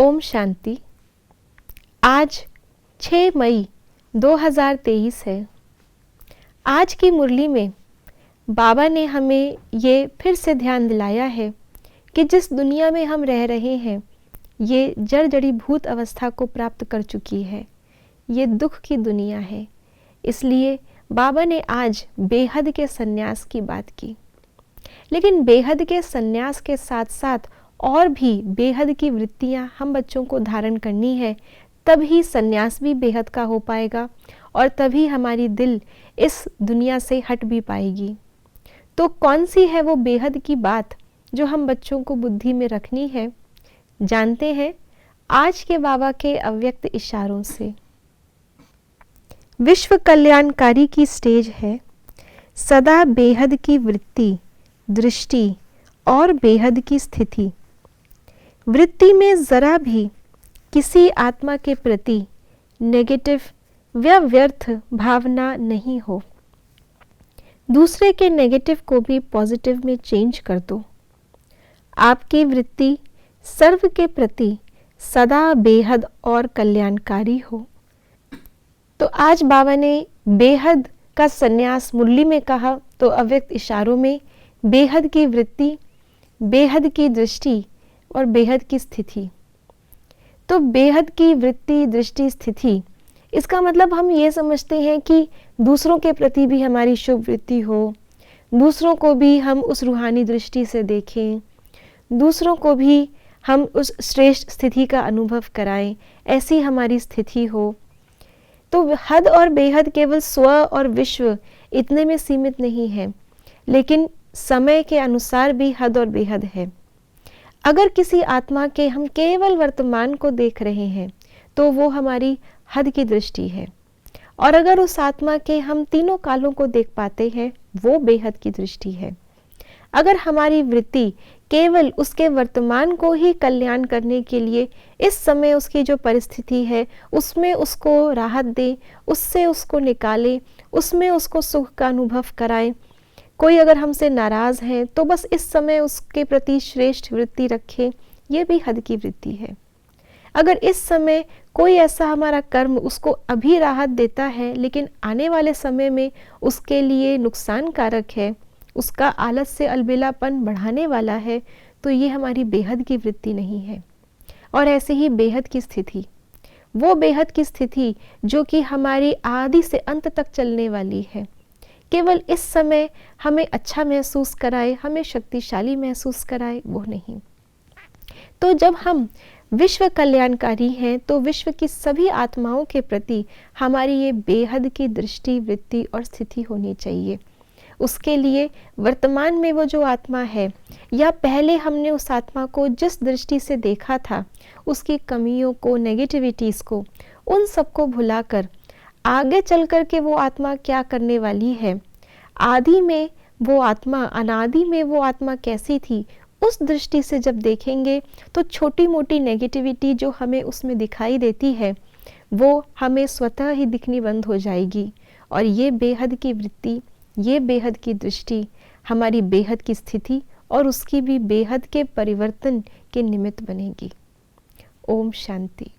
ओम शांति। आज 6 मई 2023 है। आज की मुरली में बाबा ने हमें ये फिर से ध्यान दिलाया है कि जिस दुनिया में हम रह रहे हैं ये जड़ जड़ीभूत अवस्था को प्राप्त कर चुकी है। ये दुख की दुनिया है। इसलिए बाबा ने आज बेहद के सन्यास की बात की। लेकिन बेहद के सन्यास के साथ साथ और भी बेहद की वृत्तियां हम बच्चों को धारण करनी है, तभी सन्यास भी बेहद का हो पाएगा और तभी हमारी दिल इस दुनिया से हट भी पाएगी। तो कौन सी है वो बेहद की बात जो हम बच्चों को बुद्धि में रखनी है, जानते हैं आज के बाबा के अव्यक्त इशारों से। विश्व कल्याणकारी की स्टेज है। सदा बेहद की वृत्ति, दृष्टि और बेहद की स्थिति। वृत्ति में जरा भी किसी आत्मा के प्रति नेगेटिव या व्यर्थ भावना नहीं हो। दूसरे के नेगेटिव को भी पॉजिटिव में चेंज कर दो। आपकी वृत्ति सर्व के प्रति सदा बेहद और कल्याणकारी हो। तो आज बाबा ने बेहद का सन्यास मुरली में कहा, तो अव्यक्त इशारों में बेहद की वृत्ति, बेहद की दृष्टि और बेहद की स्थिति। तो बेहद की वृत्ति, दृष्टि, स्थिति, इसका मतलब हम ये समझते हैं कि दूसरों के प्रति भी हमारी शुभ वृत्ति हो, दूसरों को भी हम उस रूहानी दृष्टि से देखें, दूसरों को भी हम उस श्रेष्ठ स्थिति का अनुभव कराएं, ऐसी हमारी स्थिति हो। तो हद और बेहद केवल स्व और विश्व इतने में सीमित नहीं है, लेकिन समय के अनुसार भी हद और बेहद है। अगर किसी आत्मा के हम केवल वर्तमान को देख रहे हैं तो वो हमारी हद की दृष्टि है, और अगर उस आत्मा के हम तीनों कालों को देख पाते हैं वो बेहद की दृष्टि है। अगर हमारी वृत्ति केवल उसके वर्तमान को ही कल्याण करने के लिए इस समय उसकी जो परिस्थिति है उसमें उसको राहत दे, उससे उसको निकाले, उसमें उसको सुख का अनुभव कराए। कोई अगर हमसे नाराज है तो बस इस समय उसके प्रति श्रेष्ठ वृत्ति रखे, ये भी हद की वृत्ति है। अगर इस समय कोई ऐसा हमारा कर्म उसको अभी राहत देता है लेकिन आने वाले समय में उसके लिए नुकसान कारक है, उसका आलस्य अलबेलापन बढ़ाने वाला है, तो ये हमारी बेहद की वृत्ति नहीं है। और ऐसे ही बेहद की स्थिति, वो बेहद की स्थिति जो कि हमारी आदि से अंत तक चलने वाली है, केवल इस समय हमें अच्छा महसूस कराए, हमें शक्तिशाली महसूस कराए, वो नहीं। तो जब हम विश्व कल्याणकारी हैं तो विश्व की सभी आत्माओं के प्रति हमारी ये बेहद की दृष्टि, वृत्ति और स्थिति होनी चाहिए। उसके लिए वर्तमान में वो जो आत्मा है या पहले हमने उस आत्मा को जिस दृष्टि से देखा था, उसकी कमियों को, नेगेटिविटीज़ को, उन सबको भुलाकर आगे चल कर के वो आत्मा क्या करने वाली है, आदि में वो आत्मा, अनादि में वो आत्मा कैसी थी, उस दृष्टि से जब देखेंगे तो छोटी मोटी नेगेटिविटी जो हमें उसमें दिखाई देती है वो हमें स्वतः ही दिखनी बंद हो जाएगी, और ये बेहद की वृत्ति, ये बेहद की दृष्टि हमारी बेहद की स्थिति और उसकी भी बेहद के परिवर्तन के निमित्त बनेगी। ओम शांति।